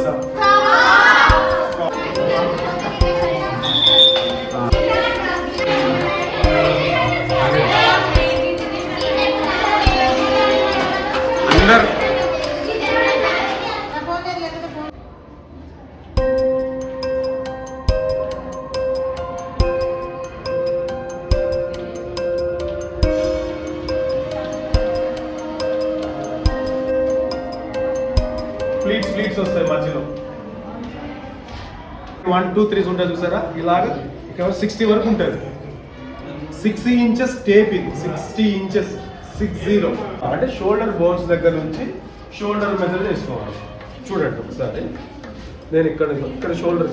ఫ్రాక్సా? అందరు ఫ్లీట్స్ వస్తాయి మధ్యలో 1 2 3 ఉంటాయి చూసారా, ఇలాగా ఇక్కడ 60 వరకు ఉంటుంది. 60 ఇంచెస్ టేప్ ఇది, 60 ఇంచెస్ 60 అంటే షోల్డర్ బోన్స్ దగ్గర నుంచి షోల్డర్ మెజర్ చేసుకోవాలి. చూడండి ఒకసారి, నేను ఇక్కడ షోల్డర్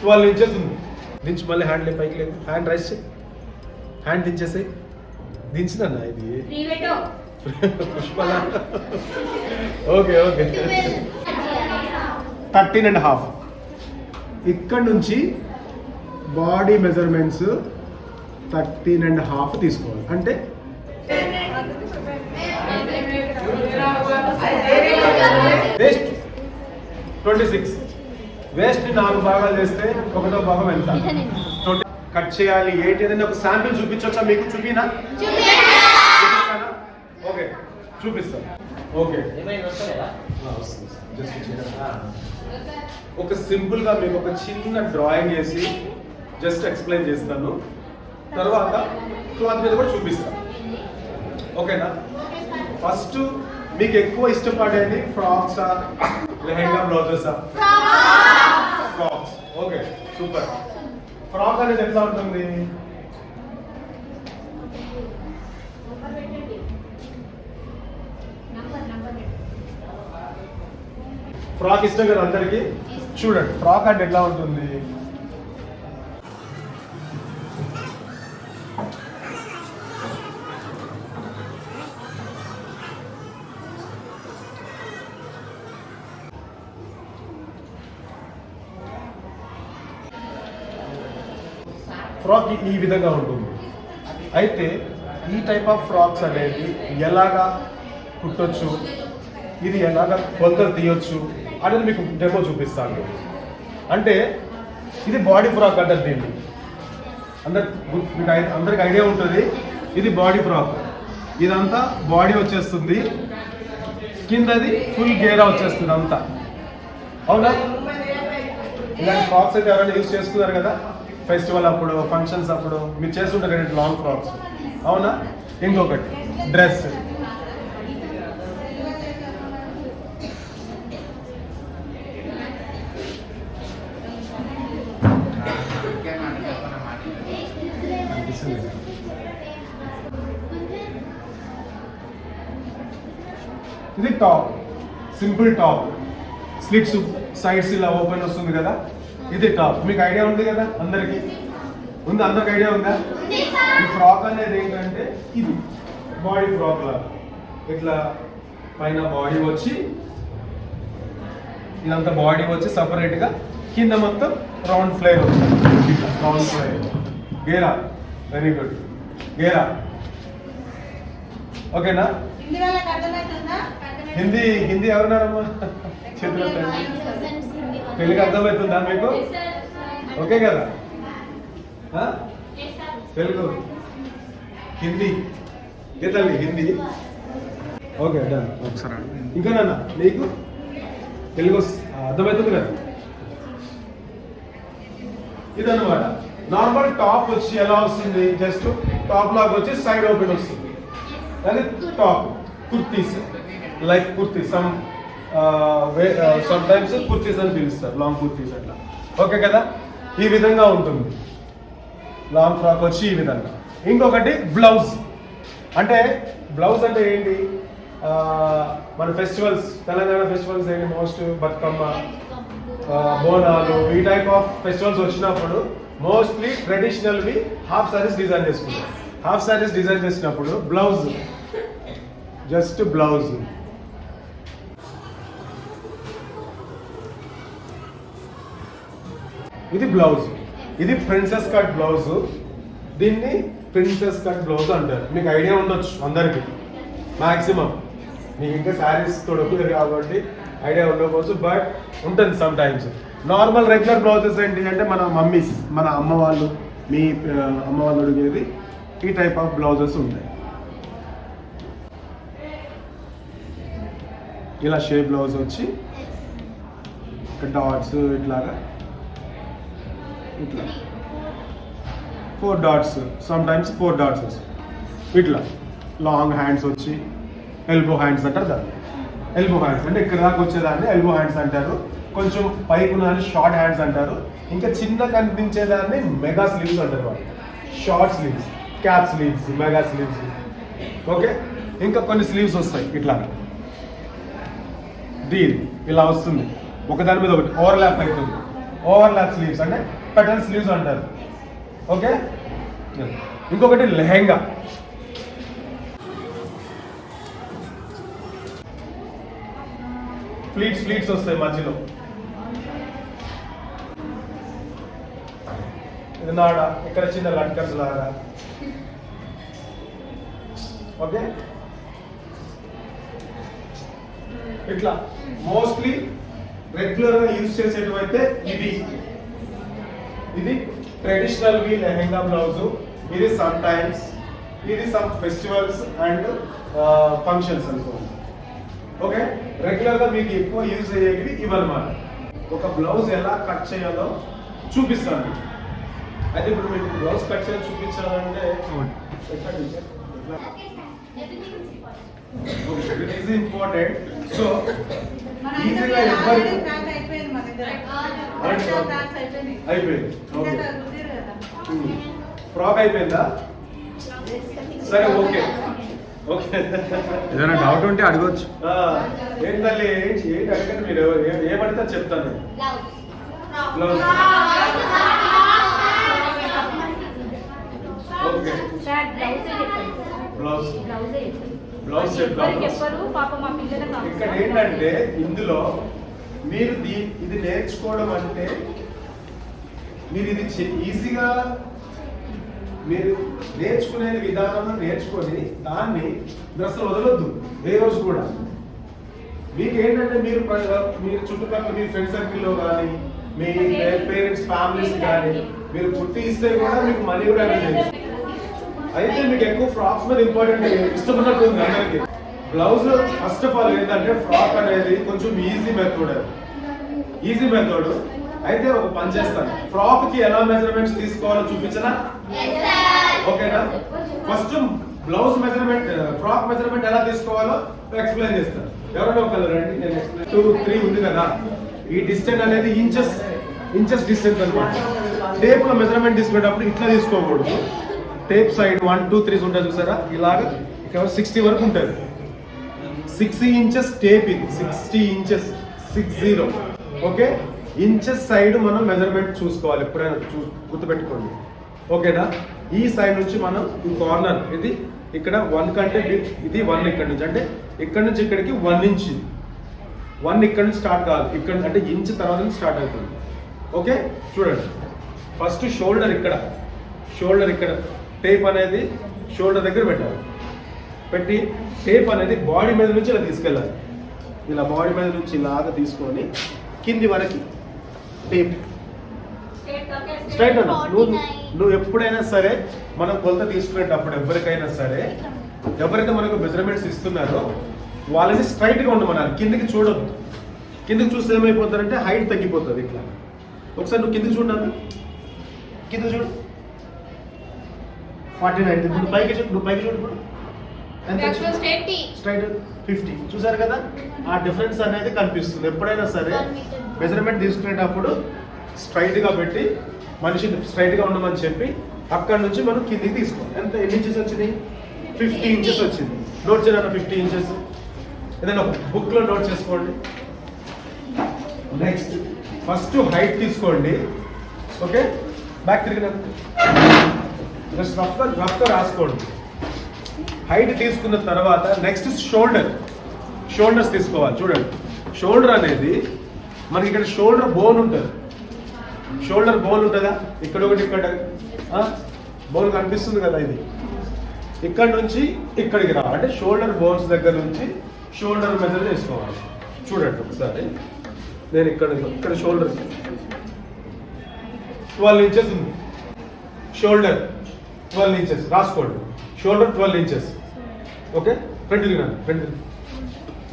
12 ఇంచెస్ ఉంది. దించి మళ్ళీ హ్యాండ్ పైకి లేదు, హ్యాండ్ రైస్ చేయి, హ్యాండ్ దించేసి దించిందన్న ఇది పుష్పలా. ఓకే 13.5. ఇక్కడ నుంచి బాడీ మెజర్మెంట్స్ 13.5 తీసుకోవాలి. అంటే వేస్ట్ 26. వేస్ట్ 4 భాగాలు చేస్తే 1వ భాగం ఎంత? కట్ చేయాలి ఏంటి అనేది ఒక శాంపిల్ చూపించవచ్చా మీకు? చూపినా? ఓకే చూపిస్తాను. ఓకే ఒక సింపుల్ గా మీకు ఒక చిన్న డ్రాయింగ్ వేసి జస్ట్ ఎక్స్ప్లెయిన్ చేస్తాను, తర్వాత క్లాత్ మీద కూడా చూపిస్తాను. ఓకేనా? ఫస్ట్ మీకు ఎక్కువ ఇష్టపడేది ఫ్రాక్సా, లెహెంగా, బ్లౌజెసా? ఫ్రాక్స్. Okay super. ఫ్రాక్ అనేది ఎట్లా ఉంటుంది? ఫ్రాక్ ఇష్టం కదా అందరికి. చూడండి ఫ్రాక్ అంటే ఎట్లా ఉంటుంది. ఫ్రాక్ ఈ విధంగా ఉంటుంది. అయితే ఈ టైప్ ఆఫ్ ఫ్రాక్స్ అనేది ఎలాగా కుట్టొచ్చు, ఇది ఎలాగా కొలతలు తీయొచ్చు అనేది మీకు డెమో చూపిస్తాను. అంటే ఇది బాడీ ఫ్రాక్ అంటారు దీన్ని. అందరికి ఐడియా ఉంటుంది. ఇది బాడీ ఫ్రాక్. ఇదంతా బాడీ వచ్చేస్తుంది, కిందది ఫుల్ గేరా వచ్చేస్తుంది అంతా. అవునా? ఇలాంటి ఫ్రాక్స్ అయితే ఎవరైనా యూజ్ చేసుకున్నారు కదా, ఫెస్టివల్ అప్పుడు, ఫంక్షన్స్ అప్పుడు మీరు చేస్తుంటారు కదా లాంగ్ ఫ్రాక్స్. అవునా? ఇంకొకటి డ్రెస్. ఇది top, simple top, slits sides ఇలా ఓపెన్ వస్తుంది కదా, ఇది టాప్. మీకు ఐడియా ఉంది కదా అందరికి? ఉంది, అందరికి ఐడియా ఉందా? ఈ ఫ్రాక్ అనేది ఏంటంటే ఇది బాడీ ఫ్రాక్ లాగా ఇట్లా పైన బాడీ వచ్చి, ఇదంతా బాడీ వచ్చి సపరేట్గా కింద మొత్తం రౌండ్ ఫ్లేర్ వస్తుంది. రౌండ్ ఫ్లేర్ గేరా. వెరీ గుడ్, గేరా. ఓకేనా? హిందీ ఎవరున్నారమ్మా? చేతులు తెలుగు అర్థమవుతుందా మీకు? ఓకే కదా? తెలుగు, హిందీ ఏ తల్లి? హిందీ. Okay done. ఒకసారి ఇంకా నాన్న నీకు తెలుగు అర్థమవుతుంది కదా? ఇదన్నమాట. నార్మల్ టాప్ వచ్చి ఎలా వస్తుంది? జస్ట్ టాప్ లాగా వచ్చి సైడ్ ఓపెన్ వస్తుంది. అది top. Kurtis like kurti, some times kurtis అని పిలుస్తారు, లాంగ్ కుర్తీస్ అట్లా. ఓకే కదా? ఈ విధంగా ఉంటుంది లాంగ్ ఫ్రాక్ వచ్చి ఈ విధంగా. ఇంకొకటి బ్లౌజ్. అంటే బ్లౌజ్ అంటే ఏంటి? మన ఫెస్టివల్స్, తెలంగాణ ఫెస్టివల్స్ ఏంటి? మోస్ట్ బతుకమ్మ, బోనాలు, ఈ టైప్ ఆఫ్ ఫెస్టివల్స్ వచ్చినప్పుడు మోస్ట్లీ ట్రెడిషనల్వి హాఫ్ సారీస్ డిజైన్ చేసుకుంటాం. హాఫ్ సారీస్ డిజైన్ చేసినప్పుడు బ్లౌజ్, జస్ట్ బ్లౌజ్. ఇది బ్లౌజ్. ఇది ప్రిన్సెస్ కట్ బ్లౌజ్. దీన్ని ప్రిన్సెస్ కట్ బ్లౌజ్ అంటారు. మీకు ఐడియా ఉండొచ్చు అందరికి మాక్సిమం. నీకు ఇంకా శారీస్ తొడగలేదు కాబట్టి ఐడియా ఉండకపోవచ్చు, బట్ ఉంటుంది some times. Normal regular blouses ఏంటి అంటే మన మమ్మీస్, మన అమ్మ వాళ్ళు, మీ అమ్మ వాళ్ళు అడిగేది ఈ టైప్ ఆఫ్ బ్లౌజెస్ ఉంటాయి. ఇలా షేప్ బ్లౌజ్ వచ్చి డాట్స్ ఇట్లాగా, ఇట్లా 4 డాట్స్, సమ్ టైమ్స్ 4 డాట్స్ వస్తాయి. ఇట్లా లాంగ్ హ్యాండ్స్ వచ్చి ఎల్బో హ్యాండ్స్ అంటారు దాన్ని. ఎల్బో హ్యాండ్స్ అంటే ఇక్కడ దాకా వచ్చేదాన్ని ఎల్బో హ్యాండ్స్ అంటారు. కొంచెం పైకి ఉన్నదాన్ని షార్ట్ హ్యాండ్స్ అంటారు. ఇంకా చిన్న కనిపించేదాన్ని మెగా స్లీవ్స్ అంటారు వాళ్ళు. Short sleeves, cap sleeves, mega sleeves. Okay, ఇంకా కొన్ని స్లీవ్స్ వస్తాయి ఇట్లా, దీని ఇలా వస్తుంది, ఒకదాని మీద ఒకటి ఓవర్లాప్ అవుతుంది. ఓవర్లాప్ స్లీవ్స్ అంటే పెటల్ స్లీవ్స్ అంటారు. ఓకే, ఇంకొకటి లెహెంగా. ఫ్లీట్స్ వస్తాయి మధ్యలో. ఇది నాడ, ఇక్కడ చిన్న లట్కన్స్ లాగా. ఓకే, ఇట్లా మోస్ట్లీ రెగ్యులర్ గా యూజ్ చేసేటైతే ఇది ట్రెడిషనల్ వి లెహెంగా బ్లౌజ్. ఇది సమ్ టైమ్స్, ఇది సమ్ ఫెస్టివల్స్ అండ్ ఫంక్షన్స్ అనుకోండి. ఓకే, రెగ్యులర్ గా మీకు ఎక్కువ యూజ్ అయ్యేవి ఇవన్నమాట. ఒక బ్లౌజ్ ఎలా కట్ చేయాలో చూపిస్తాను. అయితే ఇప్పుడు మీకు బ్లౌజ్ కట్ చేయాలి చూపించాలంటే ఇట్ ఈస్ ఇంపార్టెంట్. సో ఈజీగా అయిపోయింది. ఫ్రాక్ అయిపోయిందా? సరే, ఓకే ఓకే. ఏదైనా డౌట్ ఉంటే అడగొచ్చు. ఏంటండి, ఏంటి అడగండి, మీరు ఏమడితే చెప్తాను. బ్లౌజ్ ఓకే, బ్లౌజ్ బ్లౌజ్ చెప్తాను. ఇక్కడ ఏంటంటే ఇందులో మీరు ఇది నేర్చుకోవడం అంటే మీరు ఇది ఈజీగా మీరు నేర్చుకునే విధానం నేర్చుకొని దాన్ని అసలు వదలొద్దు ఏ రోజు కూడా. మీకు ఏంటంటే మీరు చుట్టుపక్కల మీ ఫ్రెండ్ సర్కిల్లో కానీ మీ పేరెంట్స్ ఫ్యామిలీస్ కానీ మీరు పుట్టి ఇస్తే కూడా మీకు మనీ కూడా చేయొచ్చు. అయితే మీకు ఎక్కువ ఫ్రాక్స్ మీద ఇంపార్టెంట్ ఇష్టపడినట్టు ఉంది అందరికి. బ్లౌజ్ ఫస్ట్ ఆఫ్ ఆల్ ఏంటంటే ఫ్రాక్ అనేది కొంచెం ఈజీ మెథడ్. అయితే ఒక పని చేస్తాను, ఫ్రాక్ కి ఎలా మెజర్మెంట్స్ తీసుకోవాలో చూపించనా? ఓకేనా? First blouse measurement, frock measurement ఎలా తీసుకోవాలో ఎక్స్ప్లెయిన్ చేస్తాను. ఎవరైనా ఒకళ్ళు రండి, నేను ఎక్స్ప్లెయిన్. 2, 3 ఉంది కదా, ఈ డిస్టెన్స్ అనేది ఇంచెస్ డిస్టెన్స్ అనమాట. టేప్ లో మెజర్మెంట్ తీసుకునేటప్పుడు ఇట్లా తీసుకోకూడదు. టేప్ సైడ్ 1, 2, 3 ఉంటుంది చూసారా, ఇలాగా ఇక్కడ 60 వరకు ఉంటుంది. 60 ఇంచెస్ టేప్, ఇది 60 ఇంచెస్, 60. ఓకే, ఇంచెస్ సైడ్ మనం మెజర్మెంట్ చూసుకోవాలి ఎప్పుడైనా, గుర్తుపెట్టుకోండి. ఓకేనా? ఈ సైడ్ నుంచి మనం ఈ కార్నర్ ఇది ఇక్కడ 1 కంటే ఇది 1 ఇక్కడ నుంచి, అంటే ఇక్కడ నుంచి ఇక్కడికి 1 ఇంచ్. 1 ఇక్కడ నుంచి స్టార్ట్ కాదు, ఇక్కడ అంటే ఇంచ్ తర్వాత నుంచి స్టార్ట్ అవుతుంది. ఓకే, చూడండి. ఫస్ట్ షోల్డర్ ఇక్కడ టేప్ అనేది షోల్డర్ దగ్గర పెట్టాలి. పెట్టి టేప్ అనేది బాడీ మీద నుంచి ఇలా తీసుకెళ్ళాలి. ఇలా బాడీ మీద నుంచి ఇలాగా తీసుకొని కింది వరకు టేప్ స్ట్రైట్ అన్న. నువ్వు ఎప్పుడైనా సరే మనం కొలత తీసుకునేటప్పుడు ఎవరికైనా సరే, ఎవరైతే మనకు మెజర్మెంట్స్ ఇస్తున్నారో వాళ్ళని స్ట్రైట్గా ఉండమన్నారు. కిందికి చూడొద్దు. కిందికి చూస్తే ఏమైపోతారంటే హైట్ తగ్గిపోతుంది. ఇట్లా ఒకసారి నువ్వు కిందికి చూడాలి, కింద చూడు 49. ఇప్పుడు పైకి చూడు, నువ్వు పైకి చూడు. ఇప్పుడు ఎంత స్ట్రైట్ 50. చూసారు కదా, ఆ డిఫరెన్స్ అనేది కనిపిస్తుంది. ఎప్పుడైనా సరే మెజర్మెంట్ తీసుకునేటప్పుడు స్ట్రైట్గా పెట్టి మనిషి స్ట్రైట్గా ఉండమని చెప్పి అక్కడ నుంచి మనం కిందికి తీసుకోవాలి. ఎంత ఎన్ని ఇంచెస్ వచ్చినాయి? 50 ఇంచెస్ వచ్చింది. నోట్ చేయాలన్న 50 ఇంచెస్. ఏదైనా బుక్లో నోట్ చేసుకోండి. నెక్స్ట్ ఫస్ట్ హైట్ తీసుకోండి. ఓకే, బ్యాక్ తిరిగిన జస్ట్ రఫ్గా రాసుకోండి. హైట్ తీసుకున్న తర్వాత నెక్స్ట్ షోల్డర్స్ తీసుకోవాలి. చూడండి, షోల్డర్ అనేది మనకి ఇక్కడ షోల్డర్ బోన్ ఉంటుందా? ఇక్కడ ఒకటి, ఇక్కడ బోన్ కనిపిస్తుంది కదా, ఇది ఇక్కడ నుంచి ఇక్కడికి రావాలి. అంటే షోల్డర్ బోన్స్ దగ్గర నుంచి షోల్డర్ మెజర్ చేసుకోవాలి. చూడండి ఒకసారి, నేను ఇక్కడ షోల్డర్ 12 ఇంచెస్ ఉంది. షోల్డర్ 12 ఇంచెస్ రాసుకోండి. Shoulder 12 inches. Okay, front front.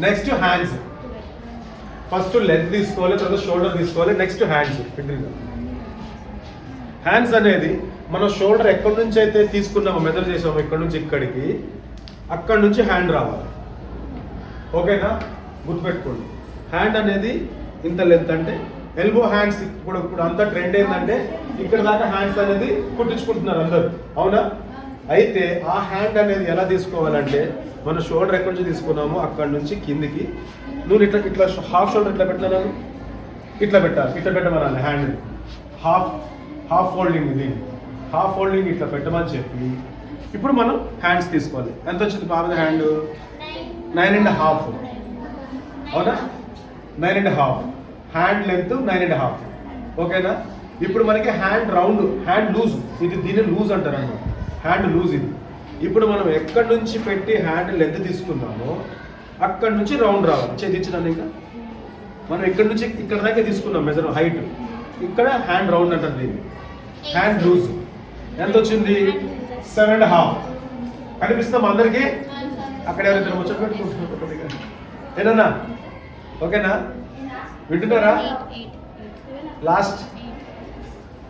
Next hands. First length తీసుకోవాలి, తర్వాత షోల్డర్ తీసుకోవాలి, నెక్స్ట్ హ్యాండ్స్. హ్యాండ్స్ అనేది మనం షోల్డర్ ఎక్కడి నుంచి అయితే తీసుకున్నామో మెజర్ చేసామో ఇక్కడ నుంచి ఇక్కడికి, అక్కడి నుంచి హ్యాండ్ రావాలి. ఓకేనా, గుర్తుపెట్టుకోండి. హ్యాండ్ అనేది ఇంత లెంత్, అంటే ఎల్బో హ్యాండ్స్. ఇప్పుడు అంతా ట్రెండ్ ఏంటంటే ఇక్కడ దాకా హ్యాండ్స్ అనేది కుట్టించుకుంటున్నారు అందరు, అవునా? అయితే ఆ హ్యాండ్ అనేది ఎలా తీసుకోవాలంటే మన షోల్డర్ ఎక్కడి నుంచి తీసుకున్నామో అక్కడి నుంచి కిందికి నువ్వు ఇట్లా హాఫ్ షోల్డర్ ఇట్లా పెట్టినాను, ఇట్లా పెట్టాలి. ఇట్లా పెట్టమనాలి హ్యాండ్. Half folding. ఇది హాఫ్ ఫోల్డింగ్ ఇట్లా పెట్టమని చెప్పి ఇప్పుడు మనం హ్యాండ్స్ తీసుకోవాలి. ఎంత వచ్చింది పాపది హ్యాండ్? 9.5. అవునా, 9.5. Hand length 9.5. ఓకేనా. ఇప్పుడు మనకి హ్యాండ్ రౌండ్, హ్యాండ్ లూజ్. ఇది దీన్ని లూజ్ అంటారు అన్నమాట, హ్యాండ్ లూజ్ ఇది. ఇప్పుడు మనం ఎక్కడి నుంచి పెట్టి హ్యాండ్ లెంత్ తీసుకున్నామో అక్కడి నుంచి రౌండ్ రావాలి. చేయించినాను ఇంకా మనం ఇక్కడ నుంచి ఇక్కడ దాకా తీసుకున్నాం మెజర్ హైట్. ఇక్కడ హ్యాండ్ రౌండ్ అంటారు దీన్ని. హ్యాండ్ లూజ్ ఎంత వచ్చింది? 7.5. కనిపిస్తాం అందరికీ? అక్కడ ఎవరైతే ముచ్చట పెట్టుకుంటున్నారు ఏదన్నా? ఓకేనా, వింటున్నారా? లాస్ట్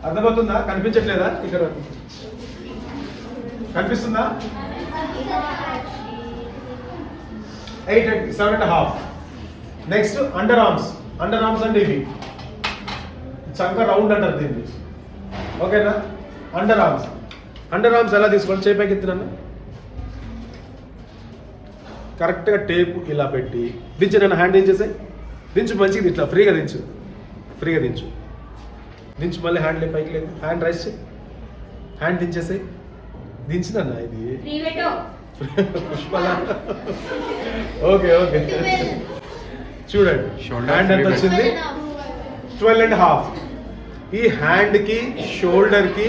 అర్థమవుతుందా? కనిపించట్లేదా? ఇక్కడ కనిపిస్తుందా? 7.5. Next under arms. Under arms అంటే ఇవి చంక రౌండ్ అంటారు దీన్ని. ఓకేనా, అండర్ ఆర్మ్స్. అండర్ ఆర్మ్స్ ఎలా తీసుకోండి? చేయి పైకి ఎత్తినా కరెక్ట్గా టేప్ ఇలా పెట్టి దించు. నేను హ్యాండ్ దించేసాయి, దించు మంచిగా, ఇట్లా ఫ్రీగా దించు, ఫ్రీగా దించు. దించు మళ్ళీ హ్యాండ్ పైకి లేదు, హ్యాండ్ రైస్ చేయి, హ్యాండ్ దించేసాయి. దించిందన్న ఇది పుష్పల. ఓకే ఓకే, చూడండి హ్యాండ్ ఎంత వచ్చింది? 12.5. ఈ హ్యాండ్కి షోల్డర్కి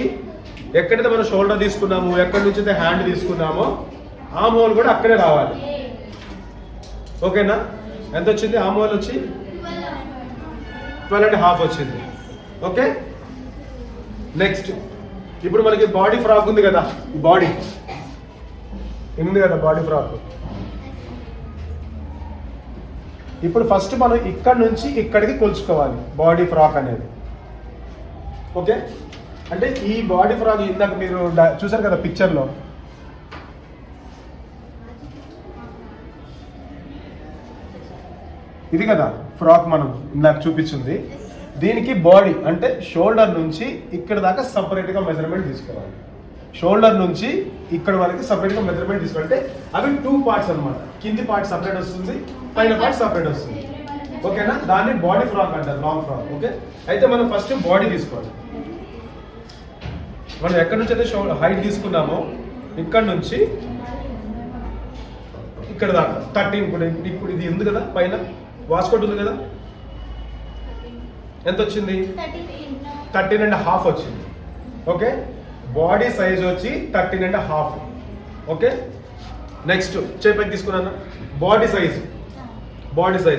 ఎక్కడైతే మనం షోల్డర్ తీసుకున్నామో, ఎక్కడి నుంచి అయితే హ్యాండ్ తీసుకున్నామో ఆ మోల్ కూడా అక్కడే రావాలి. ఓకేనా, ఎంత వచ్చింది? ఆ మోల్ వచ్చి 12.5 వచ్చింది. ఓకే, నెక్స్ట్ ఇప్పుడు మనకి బాడీ ఫ్రాక్ ఉంది కదా, బాడీ ఉంది కదా, బాడీ ఫ్రాక్. ఇప్పుడు ఫస్ట్ మనం ఇక్కడ నుంచి ఇక్కడికి కొలుచుకోవాలి బాడీ ఫ్రాక్ అనేది. ఓకే, అంటే ఈ బాడీ ఫ్రాక్ ఇందాక మీరు చూసారు కదా పిక్చర్లో, ఇది కదా ఫ్రాక్ మనం ఇందాక చూపించింది. దీనికి బాడీ అంటే షోల్డర్ నుంచి ఇక్కడ దాకా సపరేట్గా మెజర్మెంట్ తీసుకోవాలి. షోల్డర్ నుంచి ఇక్కడ వరకు సపరేట్గా మెజర్మెంట్ తీసుకోవాలి. అంటే అవి 2 పార్ట్స్ అనమాట. కింది పార్ట్ సపరేట్ వస్తుంది, పైన పార్ట్ సపరేట్ వస్తుంది. ఓకేనా, దాన్ని బాడీ ఫ్రాక్ అంటారు, లాంగ్ ఫ్రాక్. ఓకే, అయితే మనం ఫస్ట్ బాడీ తీసుకోవాలి. మనం ఎక్కడి నుంచి అయితే హైట్ తీసుకున్నామో ఇక్కడ నుంచి ఇక్కడ దాకా 13. ఇప్పుడు ఇది ఉంది కదా పైన వాస్కోట్ ఉంది కదా, ఎంత వచ్చింది? 13.5 వచ్చింది. ఓకే, బాడీ సైజ్ వచ్చి 13.5. ఓకే, నెక్స్ట్ చేయి పైకి తీసుకున్నాను. బాడీ సైజ్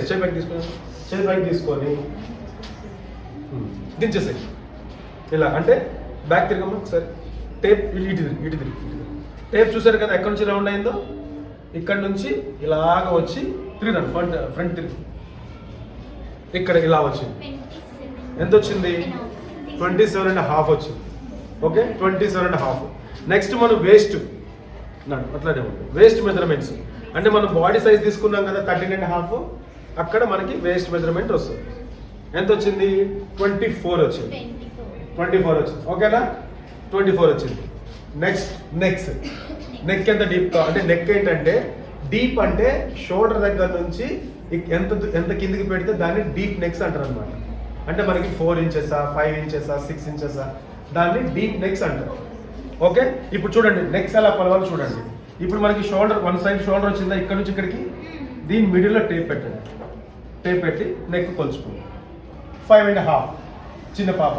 చేయి పైకి తీసుకున్నాను. చేయి పైకి తీసుకొని దించేసాయి ఇలా. అంటే బ్యాక్ తిరగమ్మా ఒకసారి. టేప్ ఇటు తిరిగి టేప్ చూసారు కదా ఎక్కడి నుంచి రౌండ్ అయిందో, ఇక్కడ నుంచి ఇలాగ వచ్చి తిరిగినాను. ఫ్రంట్ తిరిగి ఇక్కడ ఇలా వచ్చింది. ఎంత వచ్చింది? 27.5 వచ్చింది. ఓకే, 27.5. నెక్స్ట్ మనం వేస్ట్ అట్లానే ఉంటుంది. వేస్ట్ మెజర్మెంట్స్ అంటే మనం బాడీ సైజ్ తీసుకున్నాం కదా 13.5, అక్కడ మనకి వేస్ట్ మెజర్మెంట్ వస్తుంది. ఎంత వచ్చింది? 24 వచ్చింది. 24 వచ్చింది. ఓకేనా, 24 వచ్చింది. నెక్స్ట్ నెక్ ఎంత డీప్ అంటే నెక్ ఏంటంటే డీప్ అంటే షోల్డర్ దగ్గర నుంచి ఎంత కిందికి పెడితే దాన్ని డీప్ నెక్స్ అంటారు అనమాట. అంటే మనకి 4 ఇంచెసా 5 ఇంచెసా 6 ఇంచెసా దాన్ని డీప్ నెక్స్ అంటారు. ఓకే, ఇప్పుడు చూడండి నెక్స్ ఎలా కొలవాలి చూడండి. ఇప్పుడు మనకి షోల్డర్ వన్ సైడ్ షోల్డర్ వచ్చిందా, ఇక్కడ నుంచి ఇక్కడికి దీని మిడిల్లో టేప్ పెట్టండి. టేప్ పెట్టి నెక్ కొలుచుకోండి. 5.5 చిన్న పాప,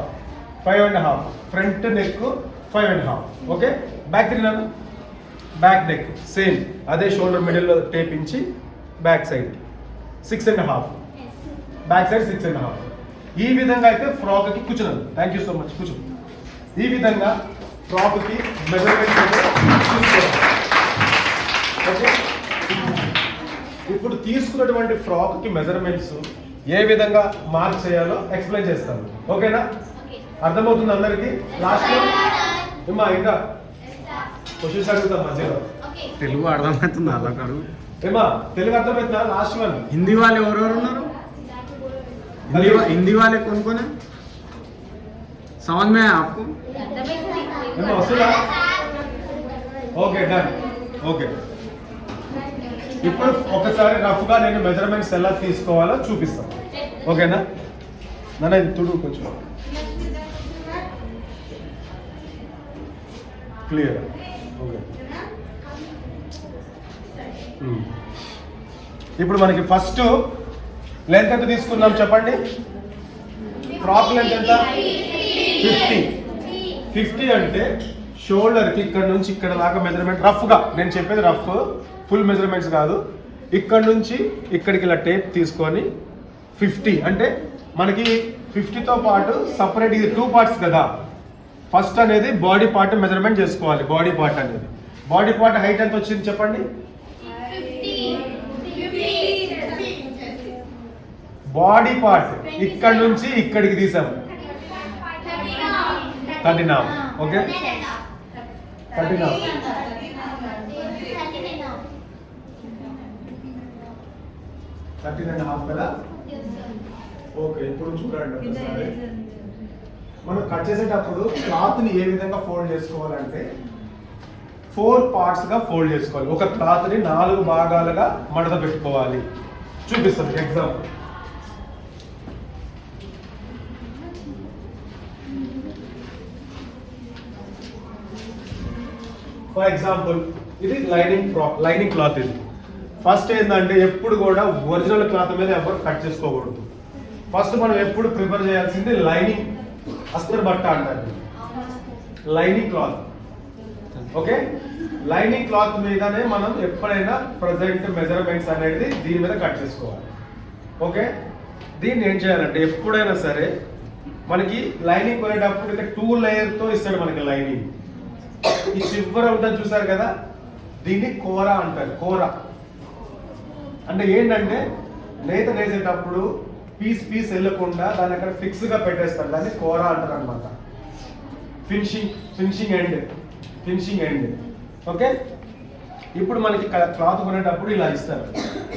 5.5 ఫ్రంట్ నెక్ 5.5. ఓకే, బ్యాక్ తిరిగినాను. బ్యాక్ నెక్ సేమ్ అదే షోల్డర్ మిడిల్లో టేప్ ఇంచి బ్యాక్ సైడ్ 6.5, బ్యాక్ సైడ్ 6.5. ఈ విధంగా అయితే ఫ్రాక్కి కూర్చున్నాను. Thank you so much. కూర్చో. ఈ విధంగా ఫ్రాక్కి మెజర్మెంట్స్ అయితే చూసుకోవాలి. ఓకే, ఇప్పుడు తీసుకున్నటువంటి ఫ్రాక్కి మెజర్మెంట్స్ ఏ విధంగా మార్క్ చేయాలో ఎక్స్ప్లెయిన్ చేస్తాను. ఓకేనా? అర్థమవుతుంది అందరికి? లాస్ట్ ఏమా ఇంకా క్వశ్చన్స్ అడుగుతాం మధ్యలో. తెలుగు అర్థమవుతుంది అలా కాదు. ఏమా తెలుగు అర్థమవుతుందా? Last one. హిందీ వాళ్ళు ఎవరెవరు ఉన్నారు? हिंदी वाले कौन कौन है? समझ में है आपको? ఏమా వస్తుందా? Okay, done. ఓకే, ఇప్పుడు ఒకసారి రఫ్గా నేను మెజర్మెంట్స్ ఎలా తీసుకోవాలో చూపిస్తాను. ఓకేనా? నన్ను ఇది తుడు కొంచెం క్లియర్. ఓకే, ఇప్పుడు మనకి ఫస్ట్ లెంత్ ఎంత తీసుకున్నాం చెప్పండి. ఫ్రాక్ లెంత్ ఎంత? 50 అంటే షోల్డర్కి ఇక్కడ నుంచి ఇక్కడ దాకా మెజర్మెంట్ రఫ్గా, నేను చెప్పేది రఫ్, ఫుల్ మెజర్మెంట్స్ కాదు. ఇక్కడ నుంచి ఇక్కడికి ఇలా టేప్ తీసుకొని 50 అంటే మనకి 50తో పాటు సపరేట్ ఇది 2 పార్ట్స్ కదా. ఫస్ట్ అనేది బాడీ పార్ట్ మెజర్మెంట్ చేసుకోవాలి. బాడీ పార్ట్ అనేది, బాడీ పార్ట్ హైట్ ఎంత వచ్చింది చెప్పండి. బాడీ పార్ట్ ఇక్కడ నుంచి ఇక్కడికి తీసాము 39. ఓకే, 39. 13.5 కదా. ఓకే, ఇప్పుడు చూడండి ఒకసారి. మనం కట్ చేసేటప్పుడు క్లాత్ని ఏ విధంగా ఫోల్డ్ చేసుకోవాలంటే 4 పార్ట్స్గా ఫోల్డ్ చేసుకోవాలి. ఒక క్లాత్ని 4 భాగాలుగా మడత పెట్టుకోవాలి. చూపిస్తాను ఎగ్జాంపుల్. ఫర్ ఎగ్జాంపుల్ ఇది లైనింగ్ ఫ్రాక్, లైనింగ్ క్లాత్. ఇది ఫస్ట్ ఏంటంటే ఎప్పుడు కూడా ఒరిజినల్ క్లాత్ మీద ఎవరు కట్ చేసుకోకూడదు. ఫస్ట్ మనం ఎప్పుడు ప్రిపేర్ చేయాల్సింది లైనింగ్, అస్తర్ బట్ట అంటారు, lining cloth. Okay, lining cloth మీదనే మనం ఎప్పుడైనా ప్రజెంట్ మెజర్మెంట్స్ అనేది దీని మీద కట్ చేసుకోవాలి. ఓకే, దీన్ని ఏం చేయాలంటే ఎప్పుడైనా సరే మనకి లైనింగ్ కొనేటప్పుడు ఇక్కడ 2 లేయర్తో ఇస్తాడు మనకి లైనింగ్. ఈ చివర ఉంటుంది చూసారు కదా, దీన్ని కోరా అంటారు. కోరా అంటే ఏంటంటే నేత నేసేటప్పుడు పీస్ వెళ్ళకుండా దాన్ని అక్కడ ఫిక్స్ గా పెట్టేస్తారు. దాన్ని కోరా అంటారు అనమాట. Finishing end. ఓకే, ఇప్పుడు మనకి క్లాత్ కొనేటప్పుడు ఇలా ఇస్తారు.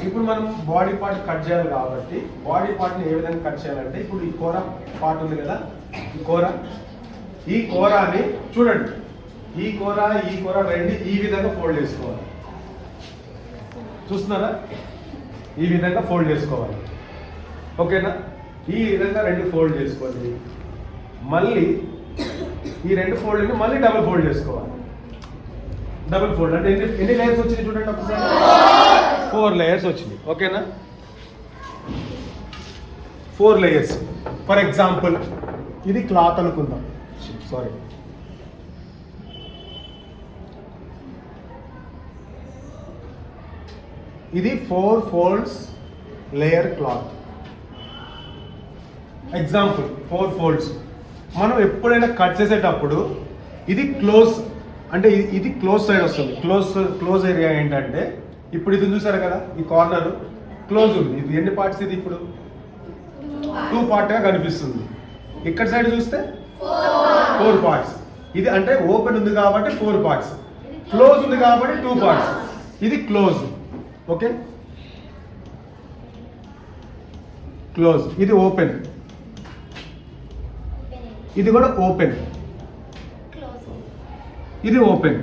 ఇప్పుడు మనం బాడీ పార్ట్ కట్ చేయాలి కాబట్టి బాడీ పార్ట్ని ఏ విధంగా కట్ చేయాలంటే ఇప్పుడు ఈ కోరా పార్ట్ ఉంది కదా, ఈ కోరాని చూడండి. ఈ కోరా రెండు ఈ విధంగా ఫోల్డ్ చేసుకోవాలి. చూస్తున్నారా? ఈ విధంగా ఫోల్డ్ చేసుకోవాలి. ఓకేనా? ఈ విధంగా 2 ఫోల్డ్ చేసుకోండి. మళ్ళీ ఈ 2 ఫోల్డ్ని మళ్ళీ డబుల్ ఫోల్డ్ చేసుకోవాలి. డబుల్ ఫోల్డ్ అంటే ఎన్ని లేయర్స్ వచ్చింది చూడండి ఒకసారి. 4 లేయర్స్ వచ్చింది. ఓకేనా? 4 లేయర్స్. ఫర్ ఎగ్జాంపుల్ ఇది క్లాత్ అనుకుందాం. సారీ, ఇది 4 folds layer cloth. Example 4 folds. మనం ఎప్పుడైనా కట్ చేసేటప్పుడు ఇది క్లోజ్ అంటే ఇది క్లోజ్ సైడ్ వస్తుంది. క్లోజ్ ఏరియా ఏంటంటే ఇప్పుడు ఇది చూసారు కదా, ఈ కార్నర్ క్లోజ్ ఉంది. ఇది ఎన్ని పార్ట్స్? ఇది ఇప్పుడు 2 పార్ట్గా కనిపిస్తుంది. ఇక్కడ సైడ్ చూస్తే 4 పార్ట్స్. ఇది అంటే ఓపెన్ ఉంది కాబట్టి 4 పార్ట్స్, క్లోజ్ ఉంది కాబట్టి 2 పార్ట్స్. ఇది క్లోజ్. Okay, close. ఇది ఓపెన్, ఇది కూడా ఓపెన్, ఇది ఓపెన్.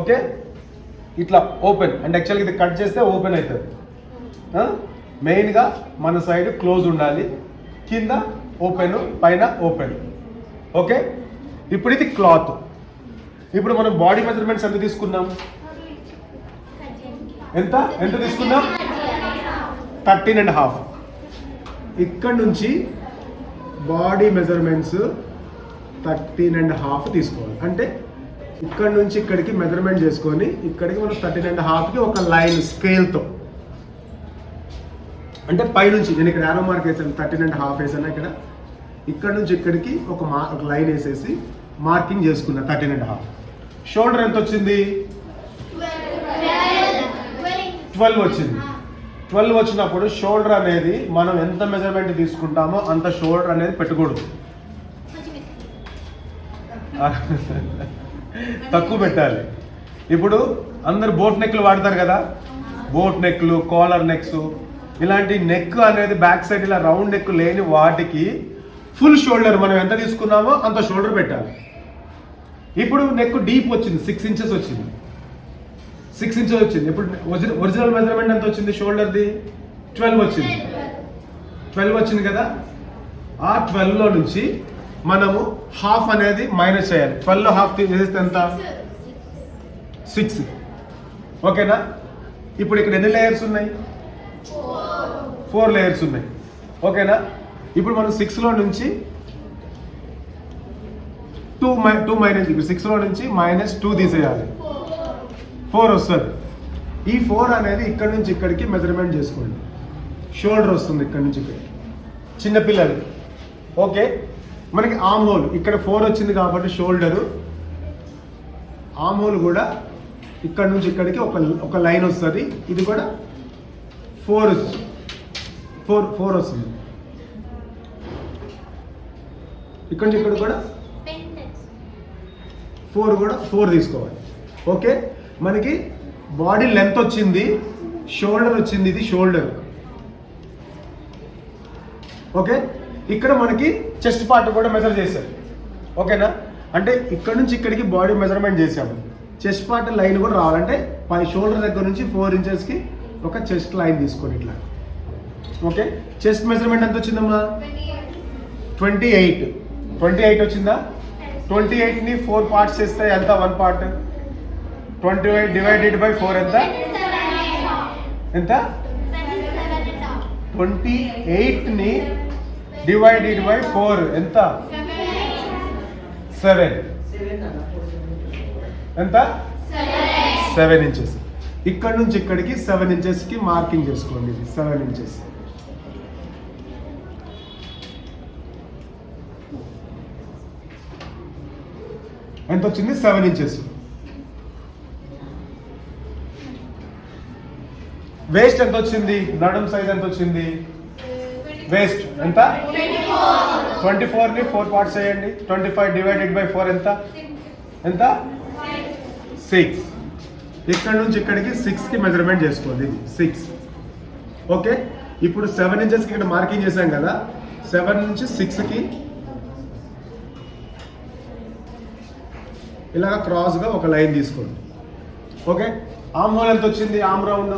ఓకే, ఇట్లా ఓపెన్ అంటే యాక్చువల్గా ఇది కట్ చేస్తే ఓపెన్ అవుతుంది. మెయిన్గా మన సైడ్ క్లోజ్ ఉండాలి, కింద ఓపెన్, పైన ఓపెన్. ఓకే, ఇప్పుడు ఇది క్లాత్. ఇప్పుడు మనం బాడీ మెజర్మెంట్స్ ఎంత తీసుకున్నాం? ఎంత తీసుకున్నాం? 13.5. ఇక్కడ నుంచి బాడీ మెజర్మెంట్స్ 13.5 తీసుకోవాలి. అంటే ఇక్కడ నుంచి ఇక్కడికి మెజర్మెంట్ చేసుకొని ఇక్కడికి మనం 13.5కి ఒక లైన్ స్కేల్తో, అంటే పైనుంచి నేను ఇక్కడ యారో మార్క్ వేసాను 13.5 వేసాను ఇక్కడ నుంచి ఇక్కడికి ఒక లైన్ వేసేసి మార్కింగ్ చేసుకున్నా 13.5. షోల్డర్ ఎంత వచ్చింది? 12 వచ్చింది. 12 వచ్చినప్పుడు షోల్డర్ అనేది మనం ఎంత మెజర్మెంట్ తీసుకుంటామో అంత షోల్డర్ అనేది పెట్టకూడదు, తక్కువ పెట్టాలి. ఇప్పుడు అందరు బోట్ నెక్లు వాడతారు కదా, బోట్ నెక్లు, కాలర్ నెక్స్, ఇలాంటి నెక్ అనేది బ్యాక్ సైడ్ ఇలా రౌండ్ నెక్ లేని వాటికి ఫుల్ షోల్డర్ మనం ఎంత తీసుకున్నామో అంత షోల్డర్ పెట్టాలి. ఇప్పుడు నెక్ డీప్ వచ్చింది, 6 ఇంచెస్ వచ్చింది. 6 ఇంచెస్ వచ్చింది. ఇప్పుడు ఒరిజినల్ మెజర్మెంట్ ఎంత వచ్చింది? షోల్డర్ది 12 వచ్చింది. 12 వచ్చింది కదా. ఆ 12లో నుంచి మనము హాఫ్ అనేది మైనస్ చేయాలి. 12లో హాఫ్ చేస్తే ఎంత? 6. ఓకేనా? ఇప్పుడు ఇక్కడ ఎన్ని లేయర్స్ ఉన్నాయి? 4 లేయర్స్ ఉన్నాయి. ఓకేనా? ఇప్పుడు మనం 6లో నుంచి 2 మైనస్, ఇప్పుడు 6లో నుంచి -2 తీసేయాలి, 4 వస్తుంది. ఈ 4 అనేది ఇక్కడ నుంచి ఇక్కడికి మెజర్మెంట్ చేసుకోండి. షోల్డర్ వస్తుంది ఇక్కడ నుంచి ఇక్కడికి చిన్నపిల్లలు. ఓకే, మనకి ఆమ్ హోల్ ఇక్కడ 4 వచ్చింది కాబట్టి షోల్డరు, ఆమ్ హోల్ కూడా ఇక్కడ నుంచి ఇక్కడికి ఒక లైన్ వస్తుంది. ఇది కూడా 4 వస్తుంది. ఇక్కడ నుంచి ఇక్కడ కూడా 4 తీసుకోవాలి. ఓకే, మనకి బాడీ లెంత్ వచ్చింది, షోల్డర్ వచ్చింది, ఇది షోల్డర్. ఓకే, ఇక్కడ మనకి చెస్ట్ పార్ట్ కూడా మెజర్ చేశారు. ఓకేనా? అంటే ఇక్కడ నుంచి ఇక్కడికి బాడీ మెజర్మెంట్ చేసాము. చెస్ట్ పార్ట్ లైన్ కూడా రావాలంటే షోల్డర్ దగ్గర నుంచి 4 ఇంచెస్కి ఒక చెస్ట్ లైన్ తీసుకోండి ఇట్లా. ఓకే, చెస్ట్ మెజర్మెంట్ ఎంత వచ్చిందమ్మా? 28 వచ్చిందా? 28ని 4 పార్ట్స్ చేస్తే ఎంత? 1 పార్ట్. 28 డివైడెడ్ బై 4 ఎంత? 28ని డివైడెడ్ బై 4 ఎంత? 7. ఎంత? 7 ఇంచెస్. ఇక్కడ నుంచి ఇక్కడికి 7 ఇంచెస్కి మార్కింగ్ చేసుకోండి. ఇది 7 ఇంచెస్. ఎంత వచ్చింది? 7 ఇంచెస్. వేస్ట్ ఎంత వచ్చింది? నడుం సైజ్ ఎంత వచ్చింది? వేస్ట్ ఎంత? 24ని 4 పార్ట్స్ చేయండి. 25 డివైడెడ్ బై 4 ఎంత? 6. ఇక్కడ నుంచి ఇక్కడికి 6కి మెజర్మెంట్ చేసుకోండి. ఇది 6. ఓకే, ఇప్పుడు 7 ఇంచెస్కి ఇక్కడ మార్కింగ్ చేసాం కదా, 7 నుంచి 6కి ఇలాగ క్రాస్గా ఒక లైన్ తీసుకోండి. ఓకే, ఆమ్ హోల్ ఎంత వచ్చింది? ఆమ్ రౌండ్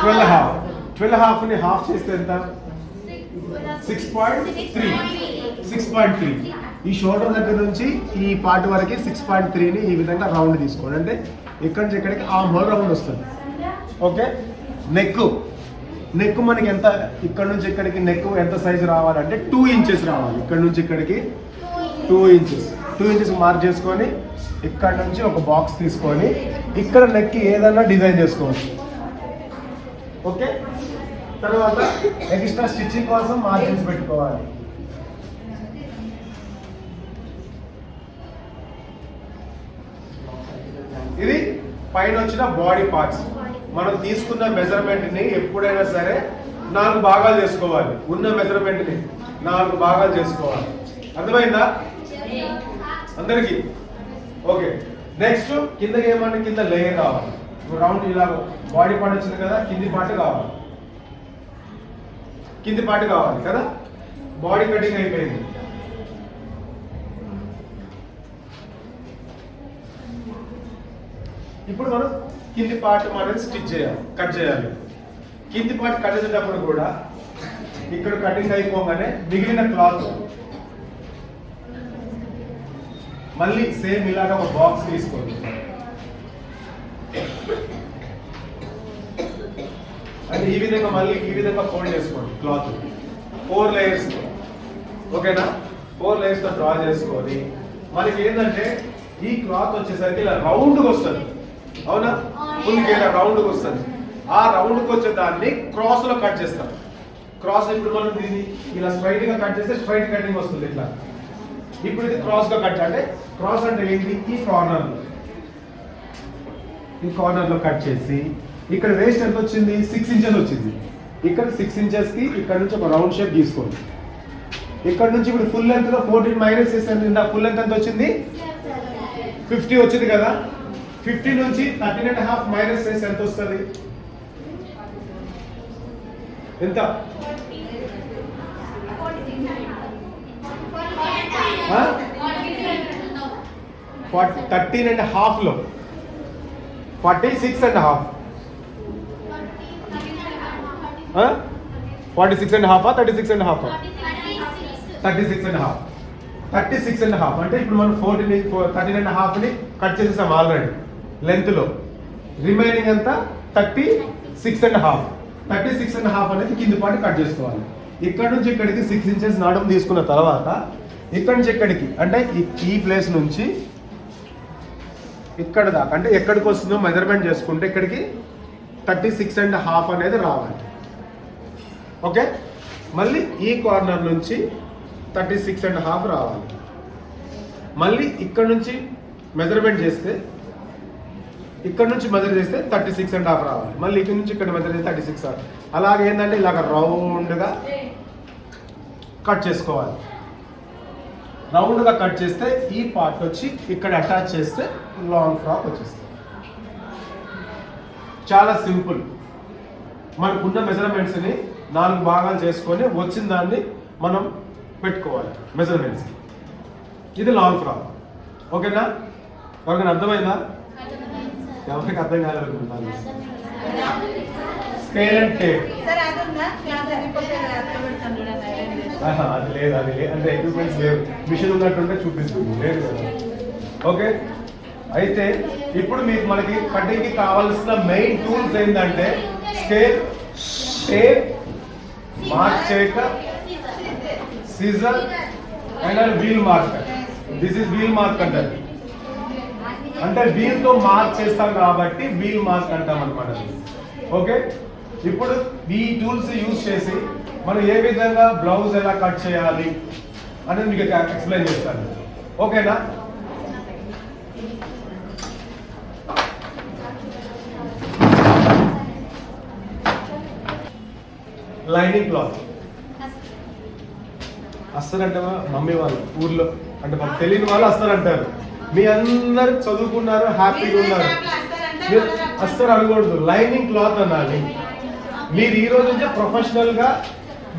12.5ని హాఫ్ చేస్తే ఎంత? 6.3. ఈ షోల్డర్ దగ్గర నుంచి ఈ పార్ట్ వరకు 6.3ని ఈ విధంగా రౌండ్ తీసుకోండి. అంటే ఇక్కడి నుంచి ఇక్కడికి ఆమ్ హోల్ రౌండ్ వస్తుంది. ఓకే, నెక్ మనకి ఎంత? ఇక్కడ నుంచి ఇక్కడికి నెక్ ఎంత సైజు రావాలంటే 2 ఇంచెస్ రావాలి. ఇక్కడ నుంచి ఇక్కడికి 2 ఇంచెస్ మార్క్ చేసుకొని ఇక్కడ నుంచి ఒక బాక్స్ తీసుకొని ఇక్కడ నెక్ ఏదైనా డిజైన్ చేసుకోవచ్చు. ఓకే, తర్వాత ఎక్స్ట్రా స్టిచ్చింగ్ కోసం మార్జిన్స్ పెట్టుకోవాలి. ఇది పైన వచ్చిన బాడీ పార్ట్స్. మనం తీసుకున్న మెజర్మెంట్ని ఎప్పుడైనా సరే 4 భాగాలు చేసుకోవాలి. ఉన్న మెజర్మెంట్ని 4 భాగాలు చేసుకోవాలి. అర్థమైందా అందరికి? ఓకే, నెక్స్ట్ కిందకి ఏమంటే కింద లేయర్ కావాలి. రౌండ్ ఇలా బాడీ పార్ట్ వచ్చింది కదా, కింది పార్ట్ కావాలి కదా. బాడీ కటింగ్ అయిపోయింది. ఇప్పుడు మనం కింది పార్ట్ అనేది కట్ చేయాలి. కింది పార్ట్ కట్ చేసేటప్పుడు కూడా ఇక్కడ కటింగ్ అయిపోగానే మిగిలిన క్లాత్ మళ్ళీ సేమ్ ఇలాగ ఒక బాక్స్ తీసుకోండి. అంటే ఈ విధంగా మళ్ళీ ఈ విధంగా ఫోల్డ్ చేసుకోండి క్లాత్ 4 లేయర్స్. ఓకేనా 4 లేయర్స్ తో డ్రా చేసుకొని మనకి ఏంటంటే ఈ క్లాత్ వచ్చేసరికి ఇలా రౌండ్గా వస్తుంది, అవునా? ఫుల్ ఇలా రౌండ్గా వస్తుంది. ఆ రౌండ్కి వచ్చే దాన్ని క్రాస్ లో కట్ చేస్తాం. క్రాస్ ఇప్పుడు మనం దీన్ని ఇలా స్ట్రైట్ గా కట్ చేస్తే స్ట్రైట్ కటింగ్ వస్తుంది ఇట్లా. ఇప్పుడు ఇది క్రాస్ గా కట్ అంటే క్రాస్ అంటే ఏంటి? ఈ కార్నర్ లో కట్ చేసి ఇక్కడ వేస్ట్ ఎంత వచ్చింది? 6 ఇంచెస్ వచ్చింది. ఇక్కడ 6 ఇంచెస్ కి ఇక్కడ నుంచి ఒక రౌండ్ షేప్ తీసుకోండి. ఇక్కడ నుంచి ఇప్పుడు ఫుల్ లెంత్ లో 14 మైనస్ చేస్తే ఫుల్ లెంత్ ఎంత వచ్చింది? 50 వచ్చింది కదా. 50 నుంచి 13.5 మైనస్ చేస్తే ఎంత వస్తుంది? ఎంత? 13.5 లో 46.5 46.5 36.5 36.5 అంటే ఇప్పుడు మనం 13.5 ని కట్ చేసేసాం ఆల్రెడీ లెంత్ లో. రిమైనింగ్ అంతా 36.5 36.5 అనేది కింది పాటు కట్ చేసుకోవాలి. ఇక్కడ నుంచి ఇక్కడికి 6 ఇంచెస్ నడుము తీసుకున్న తర్వాత ఇక్కడ నుంచి ఇక్కడికి అంటే ఈ ప్లేస్ నుంచి ఇక్కడ దాకా అంటే ఎక్కడికి వస్తుందో మెజర్మెంట్ చేసుకుంటే ఇక్కడికి 36.5 అనేది రావాలి. ఓకే, మళ్ళీ ఈ కార్నర్ నుంచి 36.5 రావాలి. మళ్ళీ ఇక్కడ నుంచి మెజర్మెంట్ చేస్తే ఇక్కడ నుంచి మెజర్ చేస్తే 36.5 రావాలి. మళ్ళీ ఇక్కడ నుంచి ఇక్కడ మెజర్ చేస్తే 36. అలాగే ఏంటంటే ఇలాగ రౌండ్గా కట్ చేసుకోవాలి. రౌండ్గా కట్ చేస్తే ఈ పార్ట్ వచ్చి ఇక్కడ అటాచ్ చేస్తే లాంగ్ ఫ్రాక్ వచ్చేస్తుంది. చాలా సింపుల్. మనకున్న మెజర్మెంట్స్ని 4 భాగాలు చేసుకొని వచ్చిన దాన్ని మనం పెట్టుకోవాలి మెజర్మెంట్స్కి. ఇది లాంగ్ ఫ్రాక్. ఓకేనా? ఎవరికైనా అర్థమైందా? ఎవరికి అర్థం కాలేదనుకుంటున్నాను. స్కేల్ అండ్ టేప్ అది లేదు అంటే ఎక్విప్మెంట్స్ లేవు. మిషన్ ఉన్నట్టుంటే చూపిస్తుంది, లేదు కదా. ఓకే, అయితే ఇప్పుడు మీకు మనకి కటింగ్ కి కావాల్సిన మెయిన్ టూల్స్ ఏంటంటే స్కేల్, టేప్, మార్క్ చేయక, scissor and wheel marker. This is wheel mark అంటారు. అంటే వీల్ తో మార్క్ చేస్తాం కాబట్టి వీల్ మార్క్ అంటాం అనమాట. ఓకే, ఇప్పుడు ఈ టూల్స్ యూజ్ చేసి మనం ఏ విధంగా బ్లౌజ్ ఎలా కట్ చేయాలి అనేది మీకు ఎక్స్ప్లెయిన్ చేస్తాను. ఓకేనా? లైనింగ్ క్లాత్ వస్తారంటే మమ్మీ వాళ్ళు ఊర్లో అంటే మాకు తెలియని వాళ్ళు వస్తారంటారు. మీ అందరు చదువుకున్నారు, హ్యాపీగా ఉన్నారు, మీరు అస్సలు అనకూడదు. లైనింగ్ క్లాత్ అనాలి. మీరు ఈ రోజు నుంచే ప్రొఫెషనల్ గా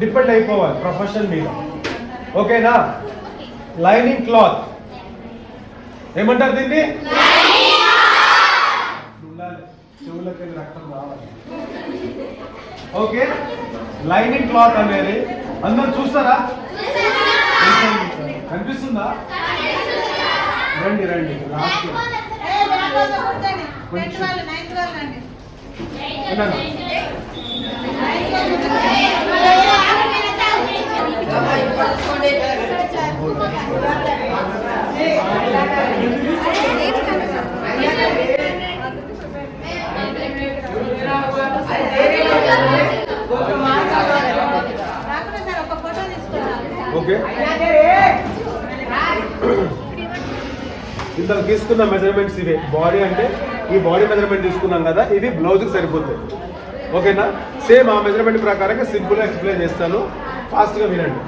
డిపెండ్ అయిపోవాలి ప్రొఫెషన్ మీద. ఓకేనా? లైనింగ్ క్లాత్ ఏమంటారు దీన్ని? చెవులకి రక్తం రావాలి. ఓకే, లైనింగ్ క్లాత్ అనేది అందరు చూస్తారా? కనిపిస్తుందా? రండి రండి లాస్ట్ ఓకే, ఇంతకు తీసుకున్న మెజర్మెంట్స్ ఇవే. బాడీ అంటే ఈ బాడీ మెజర్మెంట్ తీసుకున్నాం కదా, ఇది బ్లౌజ్కి సరిపోతుంది. ఓకేనా? సేమ్ ఆ మెజర్మెంట్ ప్రకారంగా సింపుల్గా ఎక్స్ప్లెయిన్ చేస్తాను, ఫాస్ట్గా వినండి.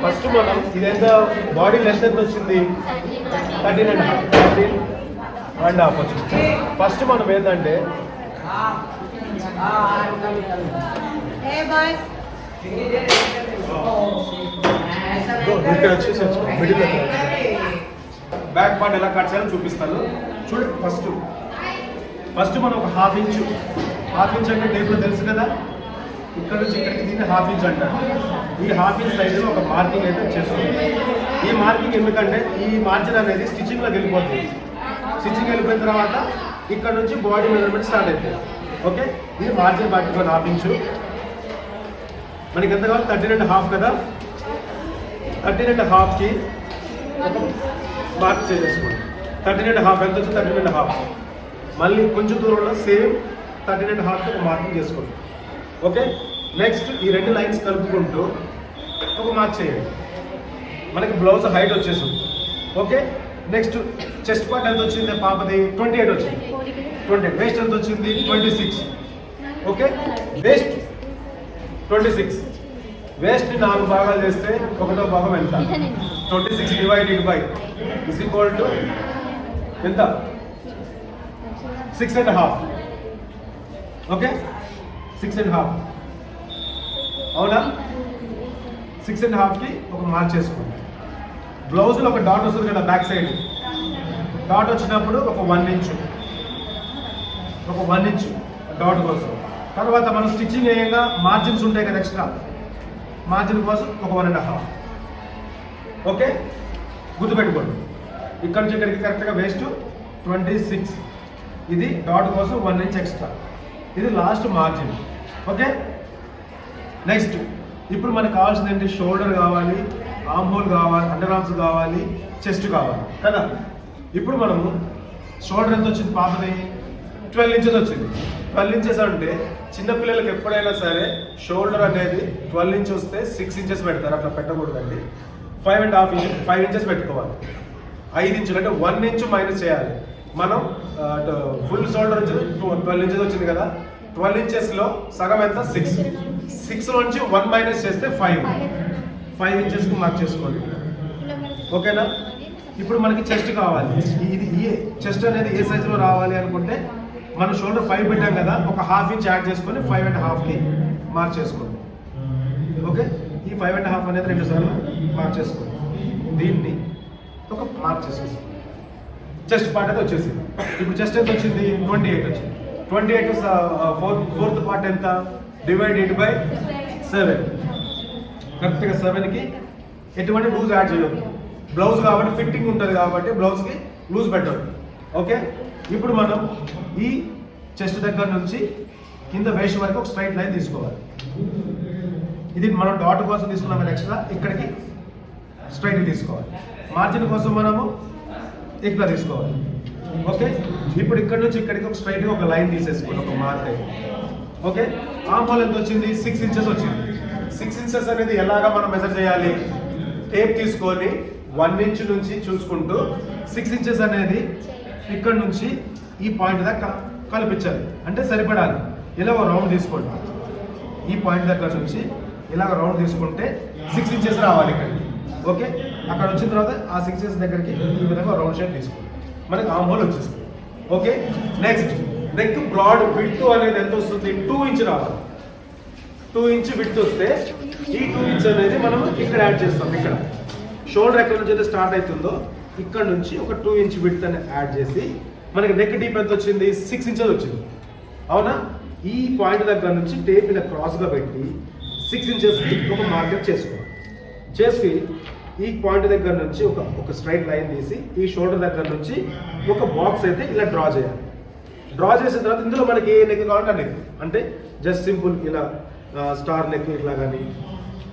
ఫస్ట్ మనం ఇదెంత బాడీ లెంత్ ఎంత వచ్చింది? 13.5 వచ్చింది. ఫస్ట్ మనం ఏంటంటే ఇక్కడ వచ్చేసి మిడిల్ బ్యాక్ పార్ట్ ఎలా కట్ చేయాలో చూపిస్తాను చూడండి. ఫస్ట్ మనం ఒక హాఫ్ ఇంచ్ అంటే టేబుల్ తెలుసు కదా, ఇక్కడ నుంచి ఇక్కడికి దీన్ని హాఫ్ ఇంచ్ అంటారు. ఈ హాఫ్ ఇంచ్ సైజులో ఒక మార్కింగ్ అయితే చేసుకోవాలి. ఈ మార్కింగ్ ఎందుకంటే ఈ మార్జిన్ అనేది స్టిచ్చింగ్లోకి వెళ్ళిపోతుంది. స్టిచ్చింగ్ వెళ్ళిపోయిన తర్వాత ఇక్కడ నుంచి బాడీ మెజర్మెంట్ స్టార్ట్ అవుతుంది. ఓకే, ఇది మార్జిన్ పట్టుకొని హాఫ్ ఇంచు మనకి ఎంత కావాలి? 13.5 కదా. 13.5కి ఒక మార్క్ చేసేసుకోండి. 13.5 ఎంత వచ్చింది? 13.5. మళ్ళీ కొంచెం దూరంలో సేమ్ 13.5కి ఒక మార్కింగ్ చేసుకోండి. ఓకే, నెక్స్ట్ ఈ రెండు లైన్స్ కలుపుకుంటూ ఒక మార్క్ చేయండి. మనకి బ్లౌజ్ హైట్ వచ్చేసింది. ఓకే, నెక్స్ట్ చెస్ట్ పార్ట్ ఎంత వచ్చింది పాపది? 28 వచ్చింది. 20. వేస్ట్ ఎంత వచ్చింది? 26. Okay, waste 26. వేస్ట్ని 4 భాగాలు చేస్తే ఒకటో భాగం ఎంత? 26 divided by is equal to ఎంత? 6.5. ఓకే, 6.5 అవునా? 6.5కి ఒక మార్క్ చేసుకోండి. బ్లౌజ్లో ఒక డాట్ వస్తుంది కదా బ్యాక్ సైడ్. డాట్ వచ్చినప్పుడు ఒక 1 ఇంచు, ఒక 1 ఇంచు డాట్ కోసం. తర్వాత మనం స్టిచ్చింగ్ అయ్యాక మార్జిన్స్ ఉంటాయి కదా, ఎక్స్ట్రా మార్జిన్ కోసం ఒక 1.5. ఓకే, గుర్తుపెట్టుకోండి. ఇక్కడ నుంచి ఇక్కడికి కరెక్ట్గా వేస్ట్ 26. ఇది డాట్ కోసం 1 ఇంచ్ ఎక్స్ట్రా. ఇది లాస్ట్ మార్జిన్. ఓకే, నెక్స్ట్ ఇప్పుడు మనకు కావాల్సింది ఏంటి? షోల్డర్ కావాలి, ఆర్మ్ హోల్ కావాలి, అండర్ ఆర్మ్స్ కావాలి, చెస్ట్ కావాలి కదా. ఇప్పుడు మనము షోల్డర్ ఎంత వచ్చింది పాపది? 12 ఇంచెస్ వచ్చింది. 12 ఇంచెస్ అంటే చిన్నపిల్లలకి ఎప్పుడైనా సరే షోల్డర్ అనేది 12 ఇంచ్ వస్తే 6 ఇంచెస్ పెడతారు. అట్లా పెట్టకూడదండి. 5 ఇంచెస్ పెట్టుకోవాలి. 5 ఇంచులు అంటే 1 ఇంచు మైనస్ చేయాలి. మనం ఫుల్ షోల్డర్ వచ్చి 12 ఇంచెస్ వచ్చింది కదా. 12 ఇంచెస్లో సగం ఎంత? 6. 6 నుంచి 1 మైనస్ చేస్తే 5 ఇంచెస్కి మార్క్ చేసుకోండి. ఓకేనా? ఇప్పుడు మనకి చెస్ట్ కావాలి. ఇది చెస్ట్ అనేది ఏ సైజులో రావాలి అనుకుంటే మనం షోల్డర్ 5 పెట్టాం కదా, ఒక 1/2 ఇంచ్ యాడ్ చేసుకొని 5.5కి మార్క్ చేసుకోండి. ఓకే, ఈ 5.5 అనేది 2 సార్లు మార్క్ చేసుకోండి. దీన్ని ఒక మార్క్ చేసేసి చెస్ట్ పార్ట్ అయితే వచ్చేసింది. ఇప్పుడు చెస్ట్ ఎంత వచ్చింది? 28 వచ్చింది. 28 4th పార్ట్ ఎంత? Divided by 7. కరెక్ట్గా 7కి ఎటువంటి లూజ్ యాడ్ చేయొద్దు. బ్లౌజ్ కాబట్టి ఫిట్టింగ్ ఉంటుంది కాబట్టి బ్లౌజ్కి లూజ్ పెట్టదు. ఓకే, ఇప్పుడు మనం ఈ చెస్ట్ దగ్గర నుంచి కింద వేస్ట్ వరకు ఒక స్ట్రైట్ లైన్ తీసుకోవాలి. ఇది మనం డాట్ కోసం తీసుకున్నాం కదా ఎక్స్ట్రా, ఇక్కడికి స్ట్రైట్ తీసుకోవాలి. మార్జిన్ కోసం మనము ఇట్లా తీసుకోవాలి. ఓకే, ఇప్పుడు ఇక్కడ నుంచి ఇక్కడికి ఒక స్ట్రైట్గా ఒక లైన్ తీసేసుకోవాలి, ఒక మార్క్ అయితే. ఓకే, ఆర్మ్ హోల్ ఎంత వచ్చింది? 6 ఇంచెస్ వచ్చింది. 6 ఇంచెస్ అనేది ఎలాగా మనం మెజర్ చేయాలి? టేప్ తీసుకొని 1 ఇంచ్ నుంచి చూసుకుంటూ 6 ఇంచెస్ అనేది ఇక్కడ నుంచి ఈ పాయింట్ దాకా కల్పించాలి. అంటే సరిపడాలి. ఇలా ఒక రౌండ్ తీసుకోండి. ఈ పాయింట్ దగ్గర నుంచి ఇలాగ రౌండ్ తీసుకుంటే 6 ఇంచెస్ రావాలి ఇక్కడికి. ఓకే, అక్కడ వచ్చిన తర్వాత ఆ 6 ఇంచెస్ దగ్గరికి ఈ విధంగా రౌండ్ షేప్ తీసుకోండి. మనకి ఆర్మ్ హోల్ వచ్చేస్తుంది. Okay, next neck broad width అనేది ఎంత వస్తుంది? 2 ఇంచ్ రావాలి. 2 ఇంచ్ విడ్త్ వస్తే ఈ 2 ఇంచ్ అనేది మనం ఇక్కడ యాడ్ చేస్తాం. ఇక్కడ షోల్డర్ ఎక్కడ నుంచి అయితే స్టార్ట్ అవుతుందో ఇక్కడ నుంచి ఒక 2 ఇంచ్ విడ్త్ అని యాడ్ చేసి మనకి నెక్ డీప్ ఎంత వచ్చింది? 6 ఇంచెస్ వచ్చింది. అవునా? ఈ పాయింట్ దగ్గర నుంచి టేప్ ఇలా క్రాస్గా పెట్టి 6 ఇంచెస్ ఒక మార్కెట్ చేసుకోవాలి. చేసి ఈ పాయింట్ దగ్గర నుంచి ఒక స్ట్రైట్ లైన్ తీసి ఈ షోల్డర్ దగ్గర నుంచి ఒక బాక్స్ అయితే ఇలా డ్రా చేయాలి. డ్రా చేసిన తర్వాత ఇందులో మనకి ఏ నెక్ కావాలంటే ఆ నెక్, అంటే జస్ట్ సింపుల్ ఇలా స్టార్ నెక్ ఇట్లా కానీ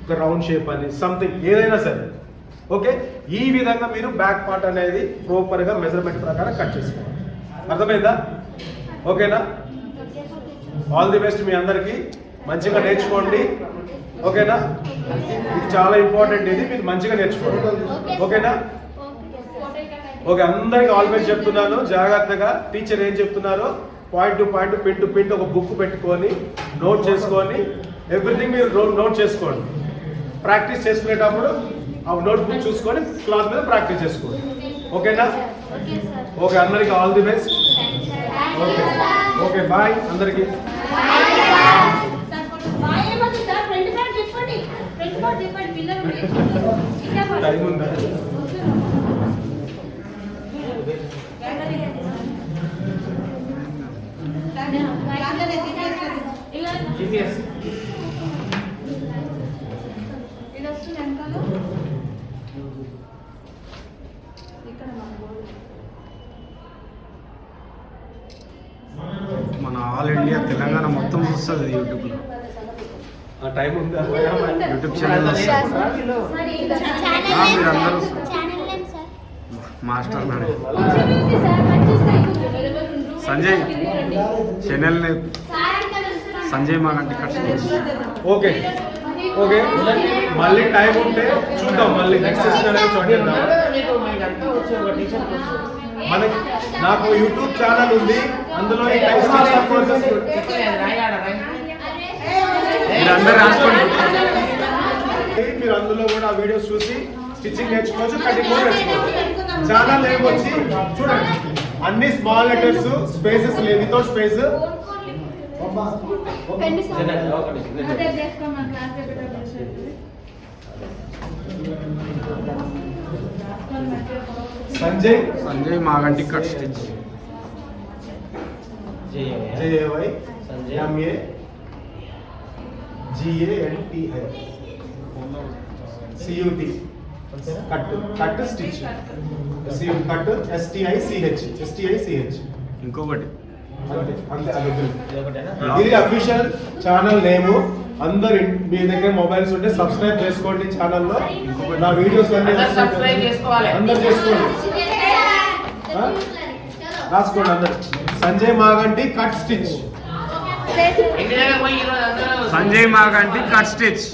ఒక రౌండ్ షేప్ అని సంథింగ్ ఏదైనా సరే. ఓకే, ఈ విధంగా మీరు బ్యాక్ పార్ట్ అనేది ప్రాపర్గా మెజర్మెంట్ ప్రకారం కట్ చేసుకోవాలి. అర్థమైందా? ఓకేనా? ఆల్ ది బెస్ట్ మీ అందరికీ. మంచిగా నేర్చుకోండి. ఓకేనా? ఇది చాలా ఇంపార్టెంట్. ఇది మీరు మంచిగా నేర్చుకోండి. ఓకేనా? ఓకే, అందరికి ఆల్ బెస్ట్ చెప్తున్నాను. జాగ్రత్తగా టీచర్ ఏం చెప్తున్నారో point to point, pin to pin ఒక బుక్ పెట్టుకొని నోట్ చేసుకొని ఎవ్రీథింగ్ మీరు నోట్ చేసుకోండి. ప్రాక్టీస్ చేసుకునేటప్పుడు ఆ నోట్ బుక్ చూసుకొని క్లాస్ మీద ప్రాక్టీస్ చేసుకోండి. ఓకేనా? ఓకే, అందరికి all the best. Okay okay, bye అందరికి. టైం ఉందా? మన ఆల్ ఇండియా తెలంగాణ మొత్తం వస్తుంది యూట్యూబ్లో. ఆ టైం ఉందా యూట్యూబ్ ఛానల్ మీరందరూ మాస్టర్ నాడే Sanjay channel Sanjay Maganti cut stitch. Okay okay మళ్ళీ టైం ఉంటే చూద్దాం, మళ్ళీ నెక్స్ట్ సెషన్ చూద్దాం. మనకి నాకు యూట్యూబ్ ఛానల్ ఉంది, అందులో ఈ టైప్ స్టిచింగ్ కోర్సెస్ మీరందరూ రాసుకోండి. మీరు అందులో కూడా ఆ వీడియోస్ చూసి స్టిచ్చింగ్ నేర్చుకోవచ్చు, కటింగ్ కూడా నేర్చుకోవచ్చు. ఛానల్ నేమ్ వచ్చి చూడండి, అన్ని స్మాల్ లెటర్స్, స్పేసెస్ లేవు, without space. Sanjay Maganti cut stitch. JAY MA GANTI CUT cut stitch cut STICH. ఇంకొకటి ఇది అఫీషియల్ ఛానల్ నేమ్. అందరు మీ దగ్గర మొబైల్స్ ఉంటే సబ్స్క్రైబ్ చేసుకోండి ఛానల్లో. నా వీడియోస్ అన్ని అందరు చేసుకోండి, రాసుకోండి అందరు. Sanjay Maganti cut stitch. Sanjay Maganti cut stitch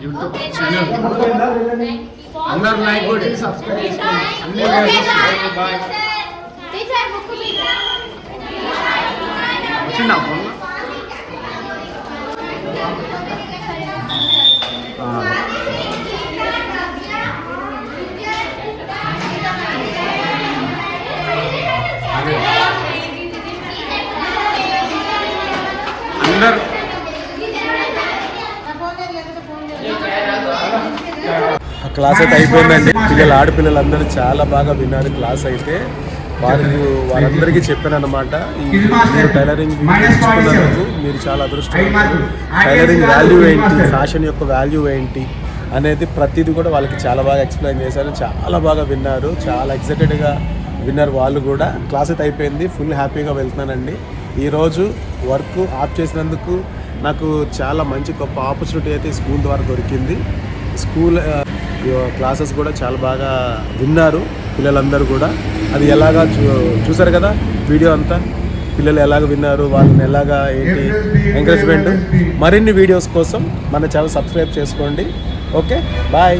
YouTube channel. అందరు లైక్ కొట్టి సబ్స్క్రైబ్ చేసుకోండి. అన్ని వీడియోస్ బాయ్. వచ్చిందా ఫోన్? అందరు క్లాస్ అయితే అయిపోయిందండి. పిల్లలు ఆడపిల్లలందరూ చాలా బాగా విన్నారు క్లాస్ అయితే. వారందరికీ చెప్పాను అనమాట, మీరు టైలరింగ్ నేర్చుకున్నందుకు మీరు చాలా అదృష్టవంతులు. టైలరింగ్ వాల్యూ ఏంటి, ఫ్యాషన్ యొక్క వాల్యూ ఏంటి అనేది ప్రతిదీ కూడా వాళ్ళకి చాలా బాగా ఎక్స్ప్లెయిన్ చేశారు. చాలా బాగా విన్నారు, చాలా ఎక్సైటెడ్గా విన్నారు వాళ్ళు కూడా. క్లాస్ అయితే అయిపోయింది, ఫుల్ హ్యాపీగా వెళ్తున్నానండి. ఈరోజు వర్క్ ఆఫ్ చేసినందుకు నాకు చాలా మంచి గొప్ప ఆపర్చునిటీ అయితే స్కూల్ ద్వారా దొరికింది. స్కూల్ క్లాసెస్ కూడా చాలా బాగా విన్నారు పిల్లలందరూ కూడా. అది ఎలాగా చూసారు కదా వీడియో అంతా, పిల్లలు ఎలాగ విన్నారు, వాళ్ళని ఎలాగా ఏంటి ఎంకరేజ్మెంట్. మరిన్ని వీడియోస్ కోసం మన ఛానల్ సబ్స్క్రైబ్ చేసుకోండి. Okay bye.